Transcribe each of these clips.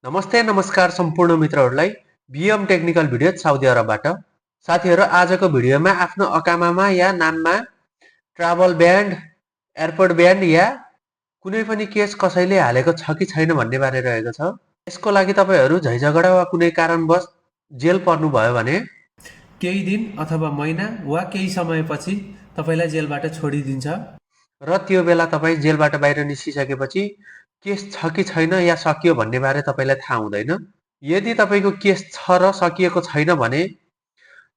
नमस्ते नमस्कार सम्पूर्ण मित्रहरूलाई बिएम टेक्निकल भिडियो साउदी अरबबाट। साथीहरू आजको भिडियोमा आफ्नो अकामामा या नाममा ट्राभल ब्यान्ड, एयरपोर्ट ब्यान्ड या कुनै पनि केस कसैले हालेको छ कि छैन भन्ने बारे रहेको छ। यसको लागि तपाईँहरू झैझगडा वा कुनै कारणवश जेल पर्नुभयो भने केही दिन अथवा महिना वा केही समयपछि तपाईँलाई जेलबाट छोडिदिन्छ र त्यो बेला तपाईँ जेलबाट बाहिर निस्किसकेपछि केस छ कि छैन या सकियो भन्ने बारे तपाईँलाई थाहा हुँदैन। यदि तपाईँको केस छ र सकिएको छैन भने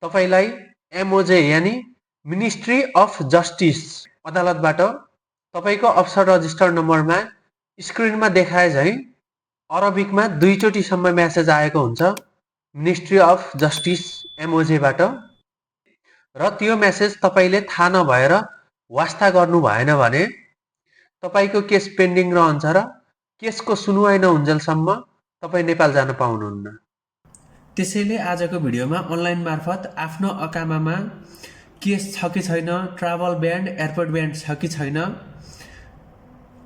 तपाईलाई एमओजे यानि मिनिस्ट्री अफ जस्टिस अदालतबाट तपाईँको अफसर रजिस्टर नम्बरमा स्क्रिनमा देखाए झैँ अरबिकमा 2 चोटिसम्म म्यासेज आएको हुन्छ मिनिस्ट्री अफ जस्टिस एमओजेबाट। र त्यो म्यासेज तपाईँले थाहा नभएर वास्ता गर्नु भएन भने तपाईँको केस पेन्डिङ रहन्छ र केसको सुनुवाई नहुन्जेलसम्म तपाईँ नेपाल जान पाउनुहुन्न। त्यसैले आजको भिडियोमा अनलाइन मार्फत आफ्नो अकामामा केस छ कि छैन, ट्राभल ब्यान्ड, एयरपोर्ट ब्यान्ड छ कि छैन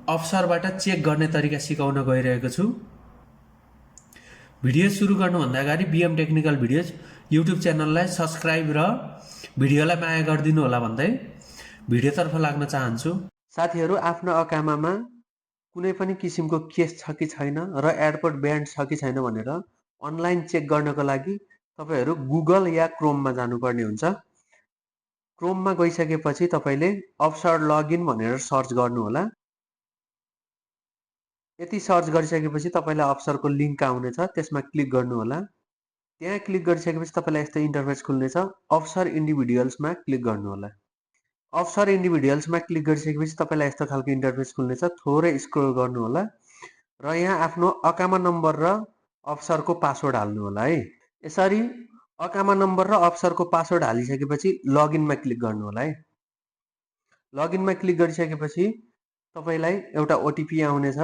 अफसरबाट चेक गर्ने तरिका सिकाउन गइरहेको छु। भिडियो सुरु गर्नुभन्दा अगाडि बिएम टेक्निकल भिडियोज युट्युब च्यानललाई सब्सक्राइब र भिडियोलाई माया गरिदिनु होला भन्दै भिडियोतर्फ लाग्न चाहन्छु। साथीहरू आफ्नो अकामामा कुनै पनि किसिमको केस छ कि छैन र एयरपोर्ट ब्यान्ड छ कि छैन भनेर अनलाइन चेक गर्नको लागि तपाईँहरू गुगल या क्रोममा जानुपर्ने हुन्छ। क्रोममा गइसकेपछि तपाईँले अफसर लगइन भनेर सर्च गर्नुहोला। यति सर्च गरिसकेपछि तपाईँलाई अफसरको लिङ्क आउनेछ, त्यसमा क्लिक गर्नुहोला। त्यहाँ क्लिक गरिसकेपछि तपाईँलाई यस्तो इन्टरफेस खुल्नेछ। अफसर इन्डिभिजुअल्समा क्लिक गर्नुहोला। अफसर इन्डिभिजुअल्समा क्लिक गरिसकेपछि तपाईँलाई यस्तो खालको इन्टरफेस खुल्नेछ। थोरै स्क्रोल गर्नुहोला र यहाँ आफ्नो अकामा नम्बर र अफसरको पासवर्ड हाल्नुहोला है। यसरी अकामा नम्बर र अफसरको पासवर्ड हालिसकेपछि लगइनमा क्लिक गर्नुहोला है। लगइनमा क्लिक गरिसकेपछि तपाईँलाई एउटा ओटिपी आउनेछ।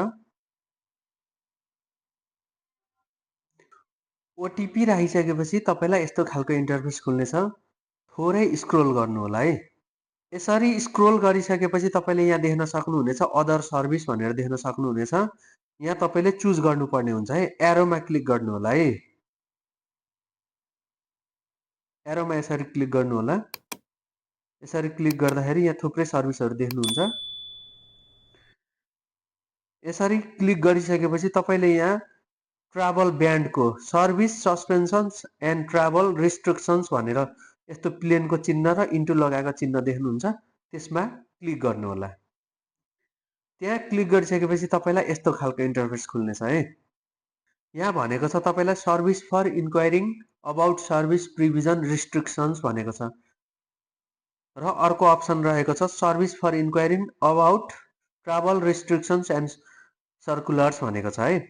ओटिपी राखिसकेपछि तपाईँलाई यस्तो खालको इन्टरफेस खुल्नेछ। थोरै स्क्रोल गर्नुहोला है। यसरी स्क्रोल गरिसकेपछि तपाईँले यहाँ देख्न सक्नुहुनेछ अदर सर्भिस भनेर देख्न सक्नुहुनेछ। यहाँ तपाईँले चुज गर्नुपर्ने हुन्छ है। एरोमा क्लिक गर्नुहोला है। एरोमा यसरी क्लिक गर्नुहोला। यसरी क्लिक गर्दाखेरि यहाँ थुप्रै सर्भिसहरू देख्नुहुन्छ। यसरी क्लिक गरिसकेपछि तपाईँले यहाँ ट्राभल ब्यान्डको सर्भिस सस्पेन्सन्स एन्ड ट्राभल रिस्ट्रिक्सन्स भनेर यस्तो प्लेनको चिन्ह र इन्टु लगाएको चिन्ह देख्नुहुन्छ, त्यसमा क्लिक गर्नुहोला। त्यहाँ क्लिक गरिसकेपछि तपाईँलाई यस्तो खालको इन्टरफेस खुल्नेछ है। यहाँ भनेको छ तपाईँलाई service for inquiring about service provision restrictions भनेको छ र अर्को अप्सन रहेको छ service for inquiring about travel restrictions and circulars भनेको छ है।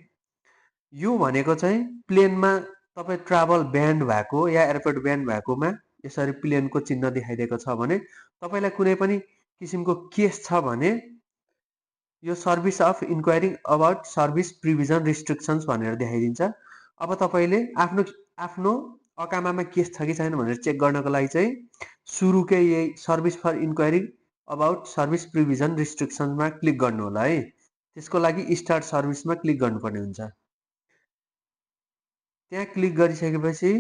यो भनेको चाहिँ प्लेनमा तपाईँ ट्राभल ब्यान्ड भएको या एयरपोर्ट ब्यान्ड भएकोमा यसरी प्लेनको चिन्ह देखाइदिएको छ भने तपाईँलाई कुनै पनि किसिमको केस छ भने यो service of इन्क्वायरिङ about service provision रिस्ट्रिक्सन्स भनेर देखाइदिन्छ। अब तपाईँले आफ्नो अकामामा केस छ कि छैन भनेर चेक गर्नको लागि चाहिँ सुरुकै यही service for inquiring about service provision रिस्ट्रिक्सन्समा क्लिक गर्नुहोला है। त्यसको लागि स्टार्ट सर्भिसमा क्लिक गर्नुपर्ने हुन्छ। त्यहाँ क्लिक गरिसकेपछि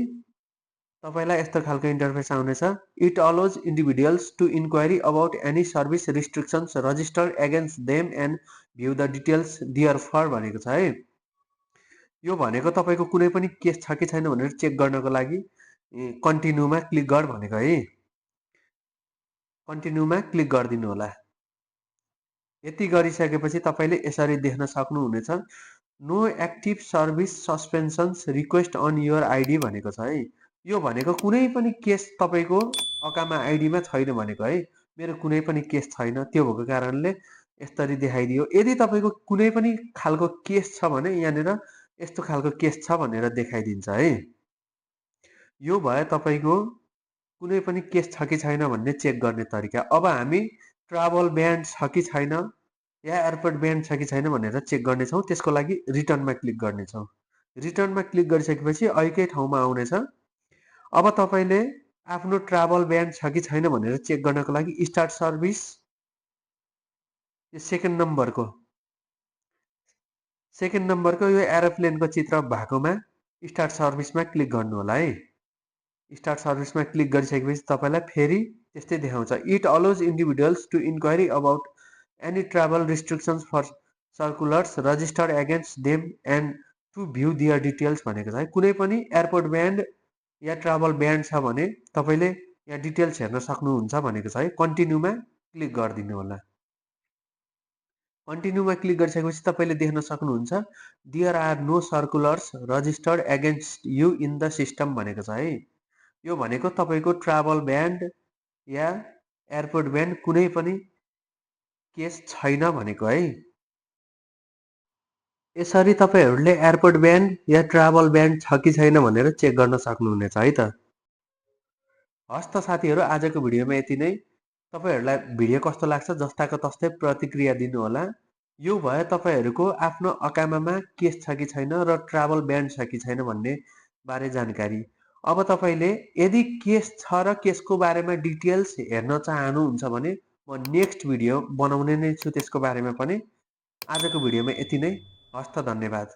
तपाईँलाई यस्तो खालको इन्टरफेस आउनेछ। It allows individuals to inquiry about any service restrictions registered against them and view the details there for भनेको छ है। यो भनेको तपाईँको कुनै पनि केस छ कि छैन भनेर चेक गर्नको लागि कन्टिन्यूमा क्लिक गर भनेको है। कन्टिन्यूमा क्लिक गरिदिनु होला। यति गरिसकेपछि तपाईँले यसरी देख्न सक्नुहुनेछ no active service suspensions request on your ID भनेको छ है। यो भनेको कुनै पनि केस तपाईँको अकामा आइडीमा छैन भनेको है। मेरो कुनै पनि केस छैन, त्यो भएको कारणले यसरी देखाइदियो। यदि तपाईँको कुनै पनि खालको केस छ भने यहाँनिर यस्तो खालको केस छ भनेर देखाइदिन्छ है। यो भयो तपाईँको कुनै पनि केस छ कि छैन भन्ने चेक गर्ने तरिका। अब हामी ट्राभल ब्यान्ड छ कि छैन या एयरपोर्ट ब्यान्ड छ कि छैन भनेर चेक गर्नेछौँ। त्यसको लागि रिटर्नमा क्लिक गर्नेछौँ। रिटर्नमा क्लिक गरिसकेपछि एकै ठाउँमा आउनेछ। अब तपाईँले आफ्नो ट्राभल ब्यान्ड छ कि छैन भनेर चेक गर्नको लागि स्टार्ट सर्भिस यो सेकेन्ड नम्बरको सेकेन्ड नम्बरको यो एरोप्लेनको चित्र भएकोमा स्टार्ट सर्भिसमा क्लिक गर्नु होला है। स्टार्ट सर्भिसमा क्लिक गरिसकेपछि तपाईँलाई फेरि त्यस्तै देखाउँछ। It allows individuals to inquiry about any travel restrictions for circulars registered against them and to view their details भनेको छ है। कुनै पनि एयरपोर्ट ब्यान्ड या ट्राभल ब्यान्ड छ भने तपाईँले यहाँ डिटेल्स हेर्न सक्नुहुन्छ भनेको छ है। कन्टिन्यूमा क्लिक गरिदिनु होला। कन्टिन्यूमा क्लिक गरिसकेपछि तपाईँले देख्न सक्नुहुन्छ there are no circulars registered against you in the system भनेको छ है। यो भनेको तपाईँको ट्राभल ब्यान्ड या एयरपोर्ट ब्यान्ड कुनै पनि केस छैन भनेको है। यसरी तपाईँहरूले एयरपोर्ट ब्यान्ड या ट्राभल ब्यान्ड छ कि छैन भनेर चेक गर्न सक्नुहुनेछ है त। हस् त साथीहरू, आजको भिडियोमा यति नै। तपाईँहरूलाई भिडियो कस्तो लाग्छ जस्ताको तस्तै प्रतिक्रिया दिनुहोला। यो भयो तपाईँहरूको आफ्नो अकामामा केस छ कि छैन र ट्राभल ब्यान्ड छ कि छैन भन्ने बारे जानकारी। अब तपाईँले यदि केस छ र केसको बारेमा डिटेल्स हेर्न चाहनुहुन्छ भने म नेक्स्ट भिडियो बनाउने नै छु त्यसको बारेमा पनि। आजको भिडियोमा यति नै। हस् त, धन्यवाद।